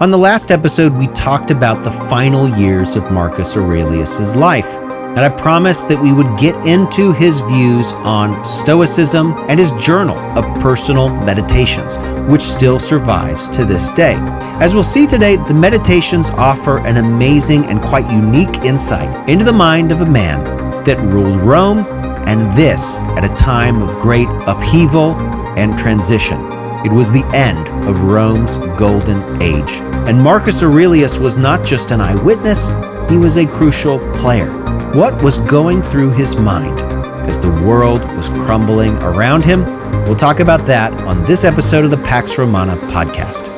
On the last episode, we talked about the final years of Marcus Aurelius' life, and I promised that we would get into his views on Stoicism and his journal of personal meditations, which still survives to this day. As we'll see today, the meditations offer an amazing and quite unique insight into the mind of a man that ruled Rome, and this at a time of great upheaval and transition. It was the end of Rome's golden age. And Marcus Aurelius was not just an eyewitness, he was a crucial player. What was going through his mind as the world was crumbling around him? We'll talk about that on this episode of the Pax Romana podcast.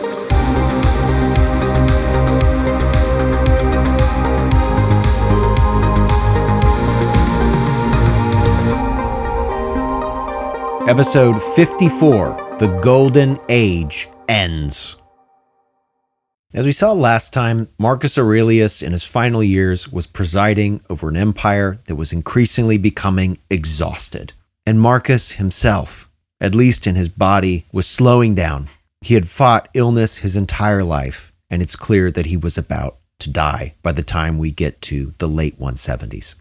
Episode 54, The Golden Age Ends. As we saw last time, Marcus Aurelius in his final years was presiding over an empire that was increasingly becoming exhausted. And Marcus himself, at least in his body, was slowing down. He had fought illness his entire life, and it's clear that he was about to die by the time we get to the late 170s.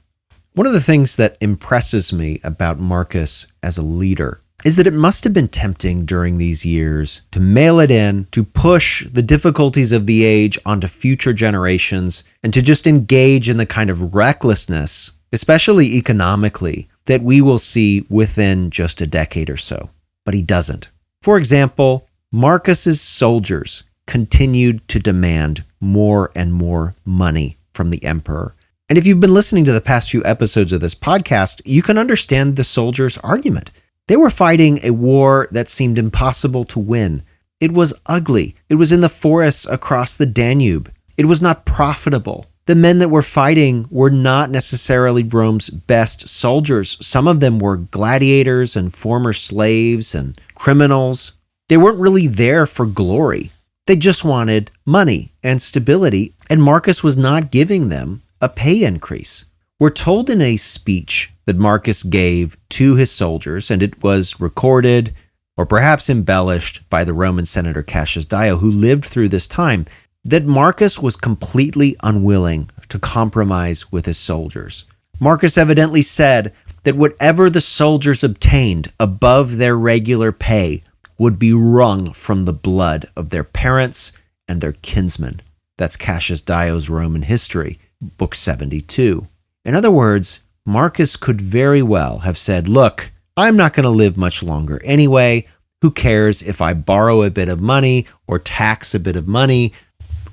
One of the things that impresses me about Marcus as a leader is that it must have been tempting during these years to mail it in, to push the difficulties of the age onto future generations, and to just engage in the kind of recklessness, especially economically, that we will see within just a decade or so. But he doesn't. For example, Marcus's soldiers continued to demand more and more money from the emperor. And if you've been listening to the past few episodes of this podcast, you can understand the soldiers' argument. They were fighting a war that seemed impossible to win. It was ugly. It was in the forests across the Danube. It was not profitable. The men that were fighting were not necessarily Rome's best soldiers. Some of them were gladiators and former slaves and criminals. They weren't really there for glory. They just wanted money and stability, and Marcus was not giving them a pay increase. We're told in a speech that Marcus gave to his soldiers, and it was recorded or perhaps embellished by the Roman senator Cassius Dio, who lived through this time, that Marcus was completely unwilling to compromise with his soldiers. Marcus evidently said that whatever the soldiers obtained above their regular pay would be wrung from the blood of their parents and their kinsmen. That's Cassius Dio's Roman History, Book 72. In other words, Marcus could very well have said, look, I'm not going to live much longer anyway. Who cares if I borrow a bit of money or tax a bit of money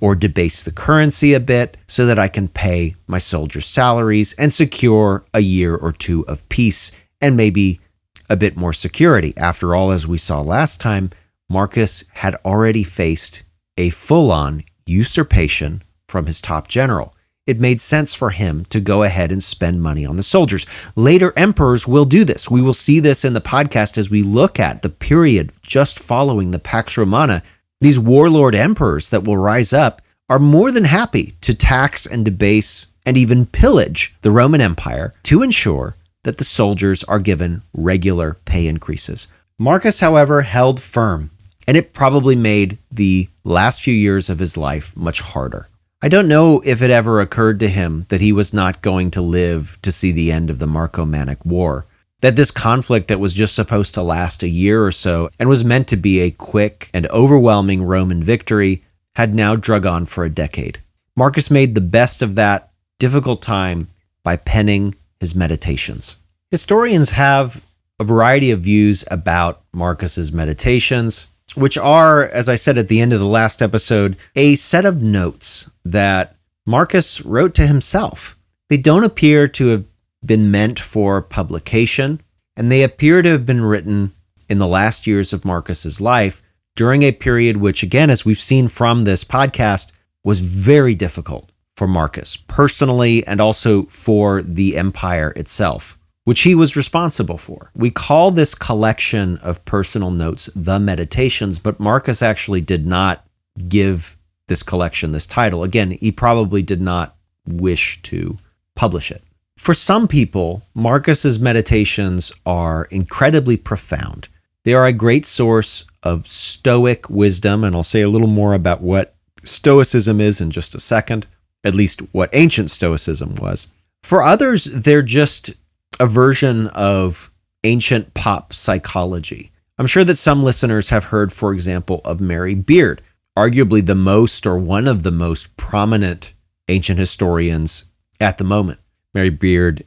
or debase the currency a bit so that I can pay my soldiers' salaries and secure a year or two of peace and maybe a bit more security. After all, as we saw last time, Marcus had already faced a full-on usurpation from his top general. It made sense for him to go ahead and spend money on the soldiers. Later emperors will do this. We will see this in the podcast as we look at the period just following the Pax Romana. These warlord emperors that will rise up are more than happy to tax and debase and even pillage the Roman Empire to ensure that the soldiers are given regular pay increases. Marcus, however, held firm, and it probably made the last few years of his life much harder. I don't know if it ever occurred to him that he was not going to live to see the end of the Marcomannic War, that this conflict that was just supposed to last a year or so and was meant to be a quick and overwhelming Roman victory had now drug on for a decade. Marcus made the best of that difficult time by penning his meditations. Historians have a variety of views about Marcus's meditations, which are, as I said at the end of the last episode, a set of notes that Marcus wrote to himself. They don't appear to have been meant for publication, and they appear to have been written in the last years of Marcus's life during a period which, again, as we've seen from this podcast, was very difficult for Marcus personally and also for the empire itself, which he was responsible for. We call this collection of personal notes the Meditations, but Marcus actually did not give this collection this title. Again, he probably did not wish to publish it. For some people, Marcus's meditations are incredibly profound. They are a great source of Stoic wisdom, and I'll say a little more about what Stoicism is in just a second, at least what ancient Stoicism was. For others, they're just a version of ancient pop psychology. I'm sure that some listeners have heard, for example, of Mary Beard, arguably the most or one of the most prominent ancient historians at the moment. Mary Beard,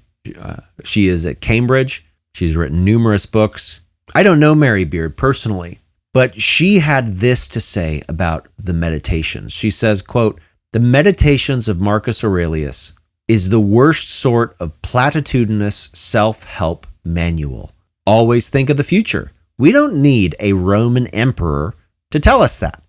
she is at Cambridge. She's written numerous books. I don't know Mary Beard personally, but she had this to say about the Meditations. She says, quote, "The Meditations of Marcus Aurelius is the worst sort of platitudinous self-help manual. Always think of the future. We don't need a Roman emperor to tell us that."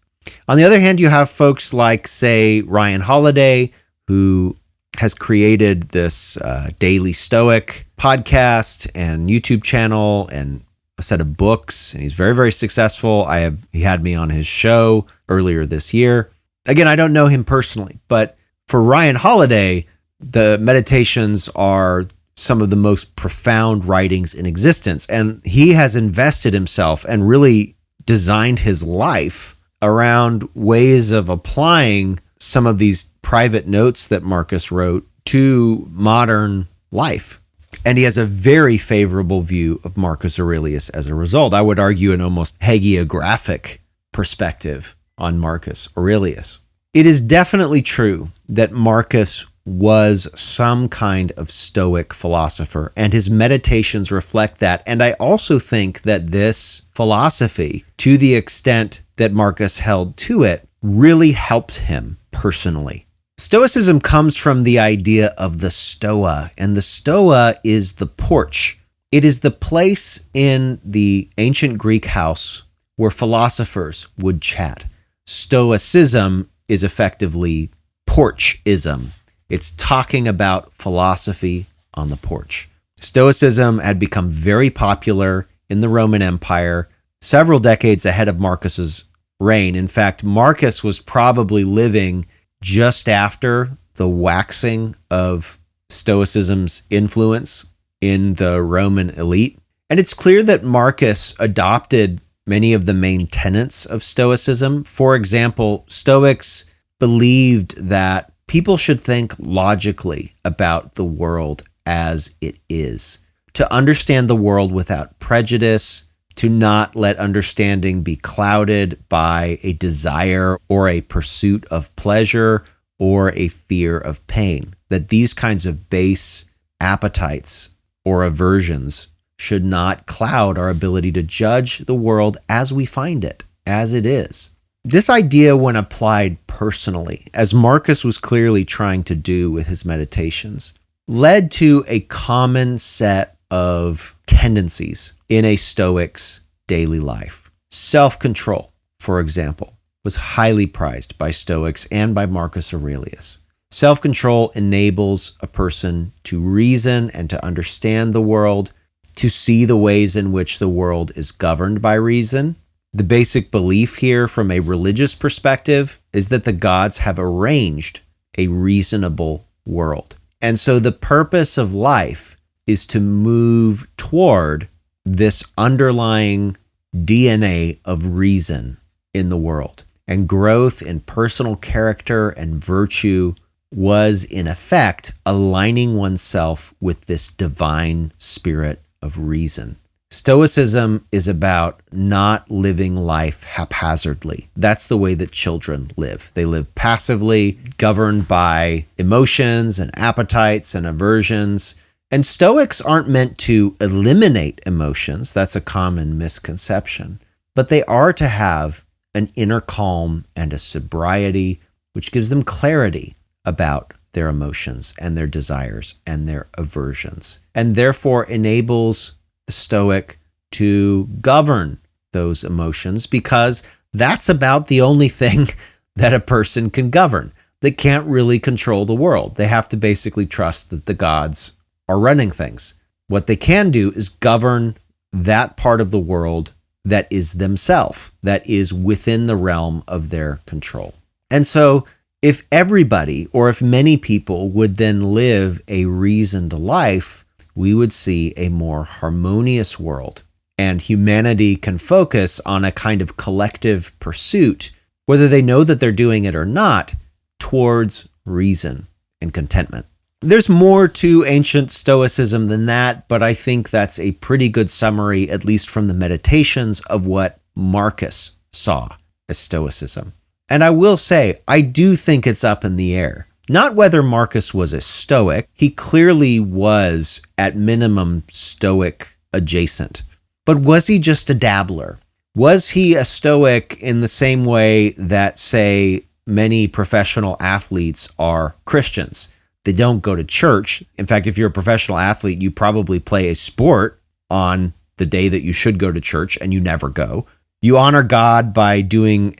On the other hand, you have folks like, say, Ryan Holiday, who has created this Daily Stoic podcast and YouTube channel and a set of books, and he's very, very successful. He had me on his show earlier this year. Again, I don't know him personally, but for Ryan Holiday, the Meditations are some of the most profound writings in existence, and he has invested himself and really designed his life around ways of applying some of these private notes that Marcus wrote to modern life. And he has a very favorable view of Marcus Aurelius as a result. I would argue an almost hagiographic perspective on Marcus Aurelius. It is definitely true that Marcus was some kind of Stoic philosopher, and his Meditations reflect that. And I also think that this philosophy, to the extent that Marcus held to it, really helps him personally. Stoicism comes from the idea of the stoa, and the stoa is the porch. It is the place in the ancient Greek house where philosophers would chat. Stoicism is effectively porchism. It's talking about philosophy on the porch. Stoicism had become very popular in the Roman Empire several decades ahead of Marcus's reign. In fact, Marcus was probably living just after the waxing of Stoicism's influence in the Roman elite. And it's clear that Marcus adopted many of the main tenets of Stoicism. For example, Stoics believed that people should think logically about the world as it is, to understand the world without prejudice, to not let understanding be clouded by a desire or a pursuit of pleasure or a fear of pain, that these kinds of base appetites or aversions should not cloud our ability to judge the world as we find it, as it is. This idea, when applied personally, as Marcus was clearly trying to do with his Meditations, led to a common set of tendencies in a Stoic's daily life. Self-control, for example, was highly prized by Stoics and by Marcus Aurelius. Self-control enables a person to reason and to understand the world, to see the ways in which the world is governed by reason. The basic belief here from a religious perspective is that the gods have arranged a reasonable world. And so the purpose of life is to move toward this underlying DNA of reason in the world. And growth in personal character and virtue was, in effect, aligning oneself with this divine spirit of reason. Stoicism is about not living life haphazardly. That's the way that children live. They live passively, governed by emotions and appetites and aversions. And Stoics aren't meant to eliminate emotions. That's a common misconception. But they are to have an inner calm and a sobriety, which gives them clarity about their emotions and their desires and their aversions, and therefore enables the Stoic to govern those emotions, because that's about the only thing that a person can govern. They can't really control the world. They have to basically trust that the gods are running things. What they can do is govern that part of the world that is themselves, that is within the realm of their control. And so if everybody, or if many people, would then live a reasoned life, we would see a more harmonious world, and humanity can focus on a kind of collective pursuit whether they know that they're doing it or not, towards reason and contentment. There's more to ancient Stoicism than that, but I think that's a pretty good summary, at least from the Meditations, of what Marcus saw as Stoicism. And I will say, I do think it's up in the air. Not whether Marcus was a Stoic. He clearly was, at minimum, Stoic adjacent. But was he just a dabbler? Was he a Stoic in the same way that, say, many professional athletes are Christians? They don't go to church. In fact, if you're a professional athlete, you probably play a sport on the day that you should go to church and you never go. You honor God by doing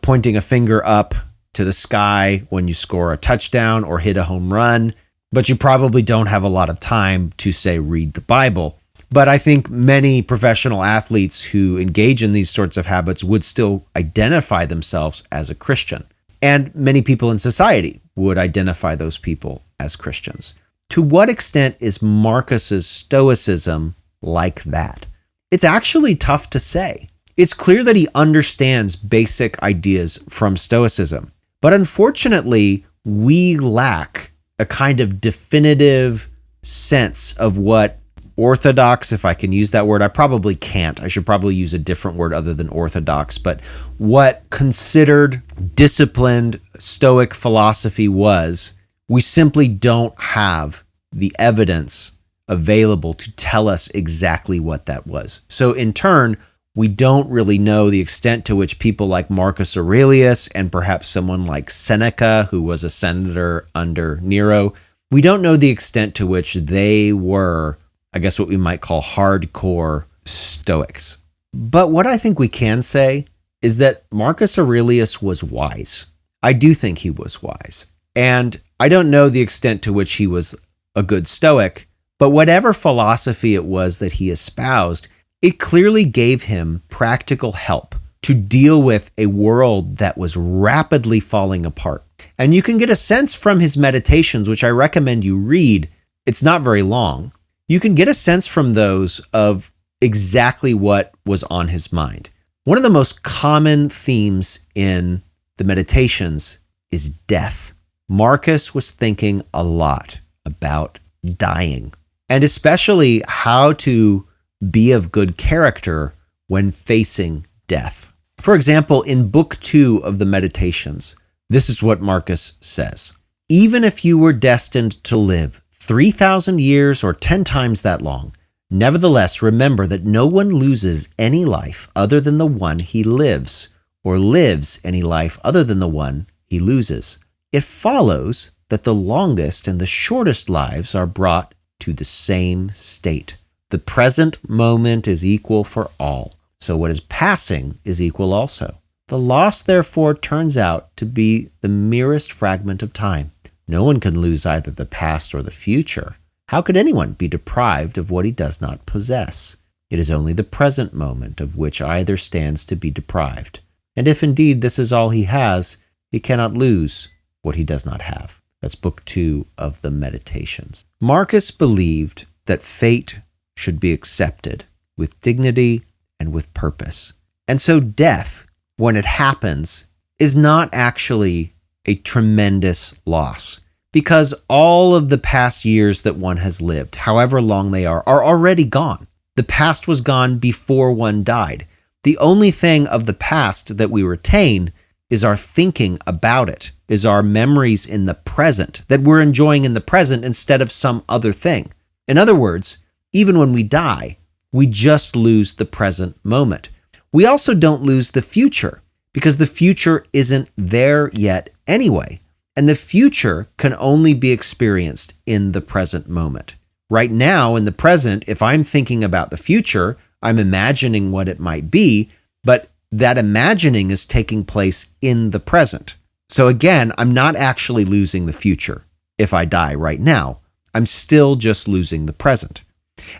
pointing a finger up to the sky when you score a touchdown or hit a home run, but you probably don't have a lot of time to, say, read the Bible. But I think many professional athletes who engage in these sorts of habits would still identify themselves as a Christian. And many people in society would identify those people as Christians. To what extent is Marcus's Stoicism like that? It's actually tough to say. It's clear that he understands basic ideas from Stoicism. But unfortunately, we lack a kind of definitive sense of what orthodox, if I can use that word. I probably can't. I should probably use a different word other than orthodox. But what considered disciplined Stoic philosophy was, we simply don't have the evidence available to tell us exactly what that was. So in turn, we don't really know the extent to which people like Marcus Aurelius and perhaps someone like Seneca, who was a senator under Nero, we don't know the extent to which they were, I guess, what we might call hardcore Stoics. But what I think we can say is that Marcus Aurelius was wise. I do think he was wise. And I don't know the extent to which he was a good Stoic, but whatever philosophy it was that he espoused, it clearly gave him practical help to deal with a world that was rapidly falling apart. And you can get a sense from his Meditations, which I recommend you read. It's not very long. You can get a sense from those of exactly what was on his mind. One of the most common themes in the Meditations is death. Marcus was thinking a lot about dying, and especially how to be of good character when facing death. For example, in Book 2 of the Meditations, this is what Marcus says. Even if you were destined to live 3,000 years or 10 times that long, nevertheless remember that no one loses any life other than the one he lives, or lives any life other than the one he loses. It follows that the longest and the shortest lives are brought to the same state. The present moment is equal for all, so what is passing is equal also. The loss, therefore, turns out to be the merest fragment of time. No one can lose either the past or the future. How could anyone be deprived of what he does not possess? It is only the present moment of which either stands to be deprived. And if indeed this is all he has, he cannot lose what he does not have. That's Book 2 of the Meditations. Marcus believed that fate should be accepted with dignity and with purpose. And so death, when it happens, is not actually a tremendous loss, because all of the past years that one has lived, however long they are already gone. The past was gone before one died. The only thing of the past that we retain is our thinking about it, is our memories in the present, that we're enjoying in the present instead of some other thing. In other words, even when we die, we just lose the present moment. We also don't lose the future, because the future isn't there yet anyway. And the future can only be experienced in the present moment. Right now, in the present, if I'm thinking about the future, I'm imagining what it might be, but that imagining is taking place in the present. So again, I'm not actually losing the future. If I die right now, I'm still just losing the present.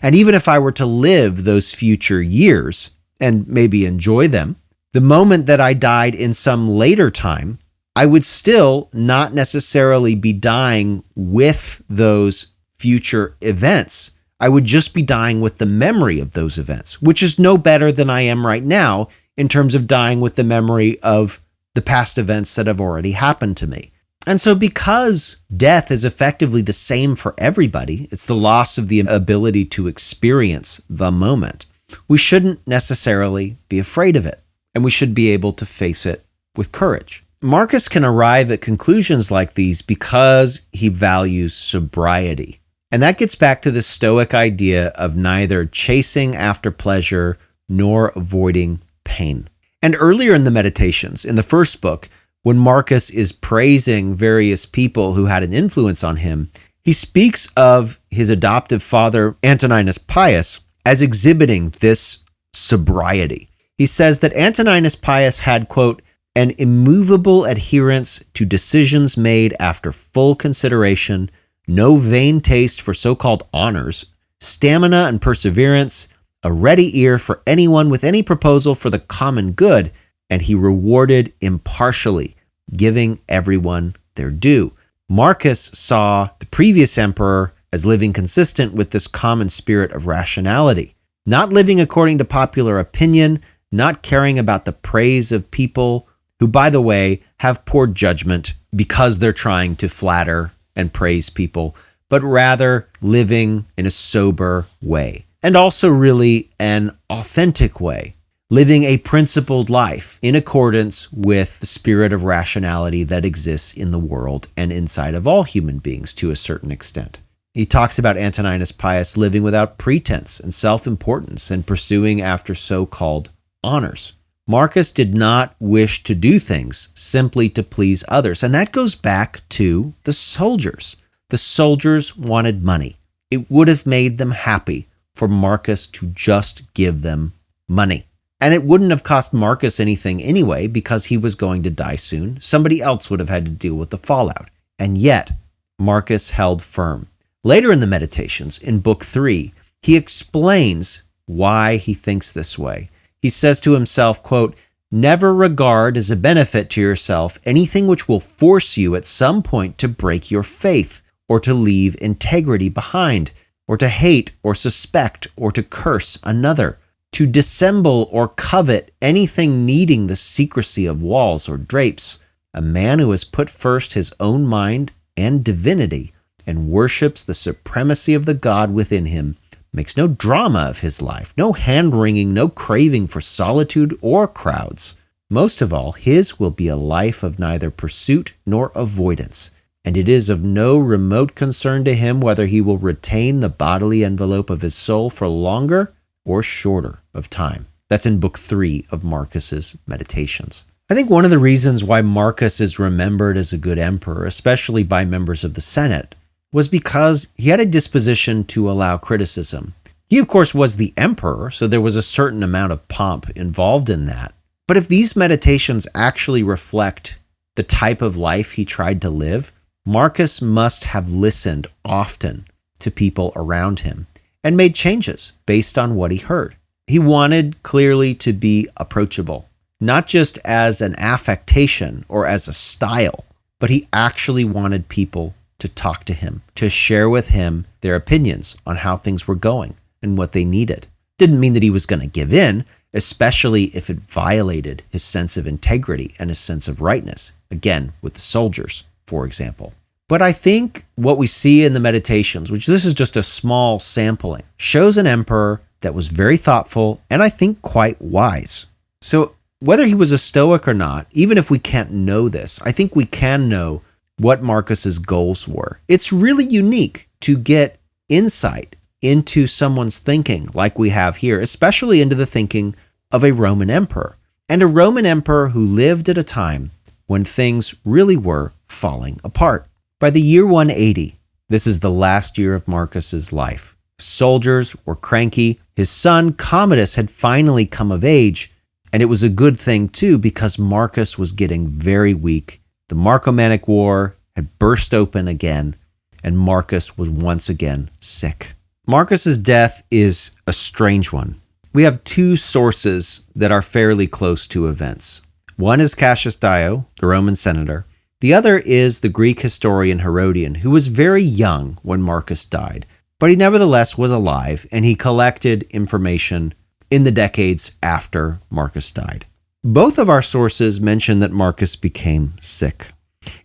And even if I were to live those future years and maybe enjoy them, the moment that I died in some later time, I would still not necessarily be dying with those future events. I would just be dying with the memory of those events, which is no better than I am right now in terms of dying with the memory of the past events that have already happened to me. And so because death is effectively the same for everybody, it's the loss of the ability to experience the moment, we shouldn't necessarily be afraid of it, and we should be able to face it with courage. Marcus can arrive at conclusions like these because he values sobriety. And that gets back to the Stoic idea of neither chasing after pleasure nor avoiding pain. And earlier in the Meditations, in the first book, when Marcus is praising various people who had an influence on him, he speaks of his adoptive father, Antoninus Pius, as exhibiting this sobriety. He says that Antoninus Pius had, quote, an immovable adherence to decisions made after full consideration, no vain taste for so-called honors, stamina and perseverance, a ready ear for anyone with any proposal for the common good, and he rewarded impartially, giving everyone their due. Marcus saw the previous emperor as living consistent with this common spirit of rationality, not living according to popular opinion, not caring about the praise of people who, by the way, have poor judgment because they're trying to flatter and praise people, but rather living in a sober way, and also really an authentic way, living a principled life in accordance with the spirit of rationality that exists in the world and inside of all human beings to a certain extent. He talks about Antoninus Pius living without pretense and self-importance and pursuing after so-called honors. Marcus did not wish to do things simply to please others, and that goes back to the soldiers. The soldiers wanted money. It would have made them happy for Marcus to just give them money. And it wouldn't have cost Marcus anything anyway because he was going to die soon. Somebody else would have had to deal with the fallout. And yet, Marcus held firm. Later in the Meditations, in Book 3, he explains why he thinks this way. He says to himself, quote, never regard as a benefit to yourself anything which will force you at some point to break your faith or to leave integrity behind, or to hate or suspect or to curse another, to dissemble or covet anything needing the secrecy of walls or drapes. A man who has put first his own mind and divinity and worships the supremacy of the God within him makes no drama of his life, no hand-wringing, no craving for solitude or crowds. Most of all, his will be a life of neither pursuit nor avoidance, and it is of no remote concern to him whether he will retain the bodily envelope of his soul for longer or shorter of time. That's in Book 3 of Marcus's Meditations. I think one of the reasons why Marcus is remembered as a good emperor, especially by members of the Senate, was because he had a disposition to allow criticism. He, of course, was the emperor, so there was a certain amount of pomp involved in that. But if these meditations actually reflect the type of life he tried to live, Marcus must have listened often to people around him and made changes based on what he heard. He wanted clearly to be approachable, not just as an affectation or as a style, but he actually wanted people to talk to him, to share with him their opinions on how things were going and what they needed. Didn't mean that he was going to give in, especially if it violated his sense of integrity and his sense of rightness, again, with the soldiers, for example. But I think what we see in the Meditations, which this is just a small sampling, shows an emperor that was very thoughtful and I think quite wise. So whether he was a Stoic or not, even if we can't know this, I think we can know what Marcus's goals were. It's really unique to get insight into someone's thinking like we have here, especially into the thinking of a Roman emperor, and a Roman emperor who lived at a time when things really were falling apart. By the year 180, this is the last year of Marcus's life. Soldiers were cranky. His son Commodus had finally come of age, and it was a good thing too because Marcus was getting very weak. The Marcomannic War had burst open again, and Marcus was once again sick. Marcus's death is a strange one. We have two sources that are fairly close to events. One is Cassius Dio, the Roman senator. The other is the Greek historian Herodian, who was very young when Marcus died, but he nevertheless was alive, and he collected information in the decades after Marcus died. Both of our sources mention that Marcus became sick,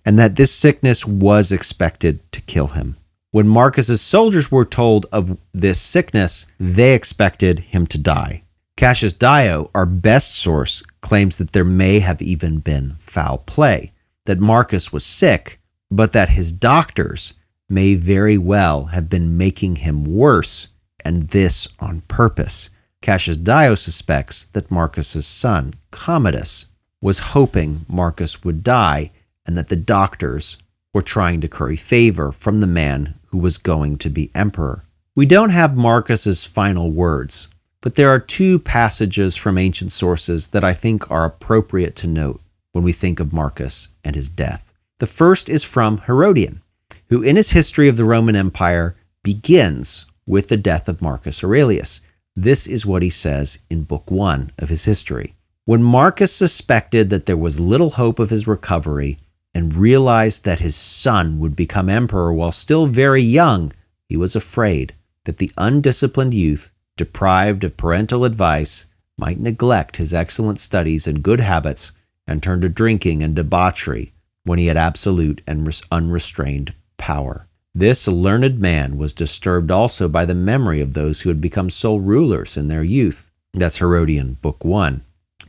and that this sickness was expected to kill him. When Marcus's soldiers were told of this sickness, they expected him to die. Cassius Dio, our best source, claims that there may have even been foul play, that Marcus was sick, but that his doctors may very well have been making him worse, and this on purpose. Cassius Dio suspects that Marcus's son, Commodus, was hoping Marcus would die, and that the doctors were trying to curry favor from the man who was going to be emperor. We don't have Marcus's final words, but there are two passages from ancient sources that I think are appropriate to note when we think of Marcus and his death. The first is from Herodian, who in his history of the Roman Empire begins with the death of Marcus Aurelius. This is what he says in Book 1 of his history. When Marcus suspected that there was little hope of his recovery, and realized that his son would become emperor while still very young, he was afraid that the undisciplined youth, deprived of parental advice, might neglect his excellent studies and good habits and turn to drinking and debauchery when he had absolute and unrestrained power. This learned man was disturbed also by the memory of those who had become sole rulers in their youth. That's Herodian, Book 1.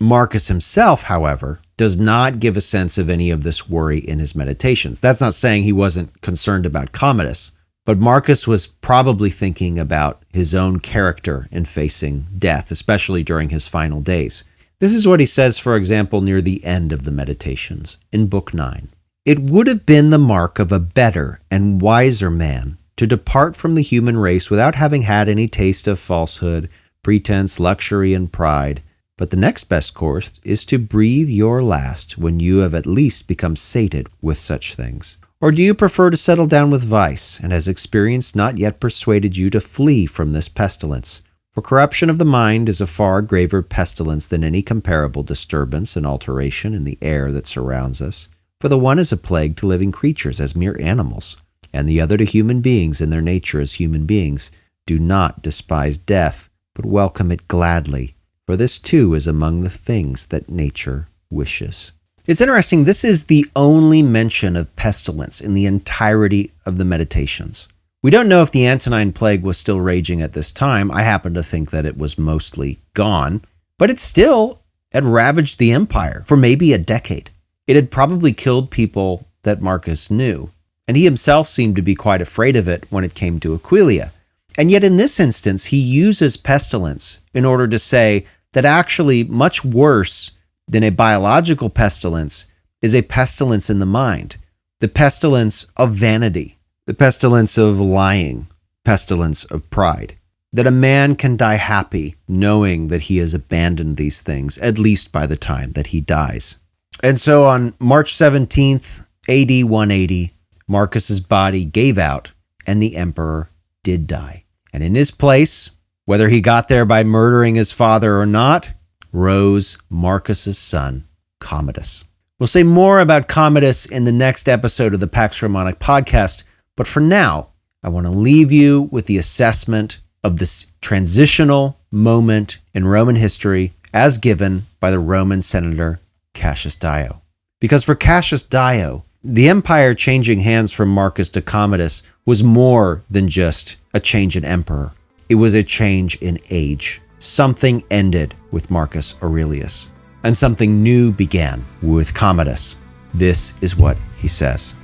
Marcus himself, however, does not give a sense of any of this worry in his meditations. That's not saying he wasn't concerned about Commodus, but Marcus was probably thinking about his own character in facing death, especially during his final days. This is what he says, for example, near the end of the Meditations, in Book 9. It would have been the mark of a better and wiser man to depart from the human race without having had any taste of falsehood, pretense, luxury, and pride. But the next best course is to breathe your last when you have at least become sated with such things. Or do you prefer to settle down with vice, and has experience not yet persuaded you to flee from this pestilence? For corruption of the mind is a far graver pestilence than any comparable disturbance and alteration in the air that surrounds us. For the one is a plague to living creatures as mere animals, and the other to human beings in their nature as human beings. Do not despise death, but welcome it gladly. For this too is among the things that nature wishes. It's interesting, this is the only mention of pestilence in the entirety of the Meditations. We don't know if the Antonine Plague was still raging at this time. I happen to think that it was mostly gone, but it still had ravaged the empire for maybe a decade. It had probably killed people that Marcus knew, and he himself seemed to be quite afraid of it when it came to Aquileia. And yet in this instance, he uses pestilence in order to say that actually much worse than a biological pestilence is a pestilence in the mind, the pestilence of vanity, the pestilence of lying, pestilence of pride, that a man can die happy knowing that he has abandoned these things, at least by the time that he dies. And so on March 17th, AD 180, Marcus's body gave out and the emperor did die. And in his place, whether he got there by murdering his father or not, rose Marcus's son, Commodus. We'll say more about Commodus in the next episode of the Pax Roman podcast, but for now, I want to leave you with the assessment of this transitional moment in Roman history as given by the Roman senator Cassius Dio. Because for Cassius Dio, the empire changing hands from Marcus to Commodus was more than just a change in emperor. It was a change in age. Something ended with Marcus Aurelius, and something new began with Commodus. This is what he says.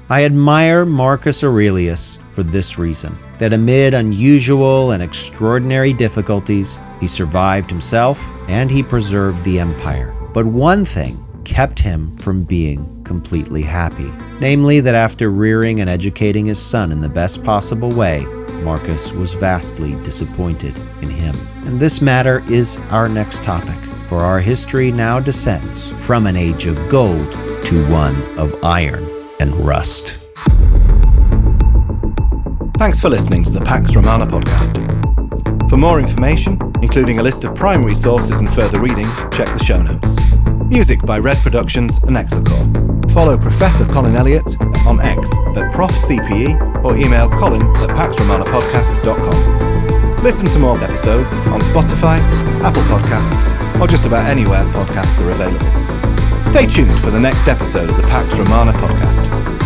I admire Marcus Aurelius for this reason, that amid unusual and extraordinary difficulties, he survived himself and he preserved the empire. But one thing kept him from being completely happy, namely that after rearing and educating his son in the best possible way, Marcus was vastly disappointed in him. And this matter is our next topic, for our history now descends from an age of gold to one of iron and rust. Thanks for listening to the Pax Romana podcast. For more information, including a list of primary sources and further reading, check the show notes. Music by Red Productions and Exocor. Follow Professor Colin Elliott on X at ProfCPE or email colin@paxromanapodcast.com. Listen to more episodes on Spotify, Apple Podcasts, or just about anywhere podcasts are available. Stay tuned for the next episode of the Pax Romana podcast.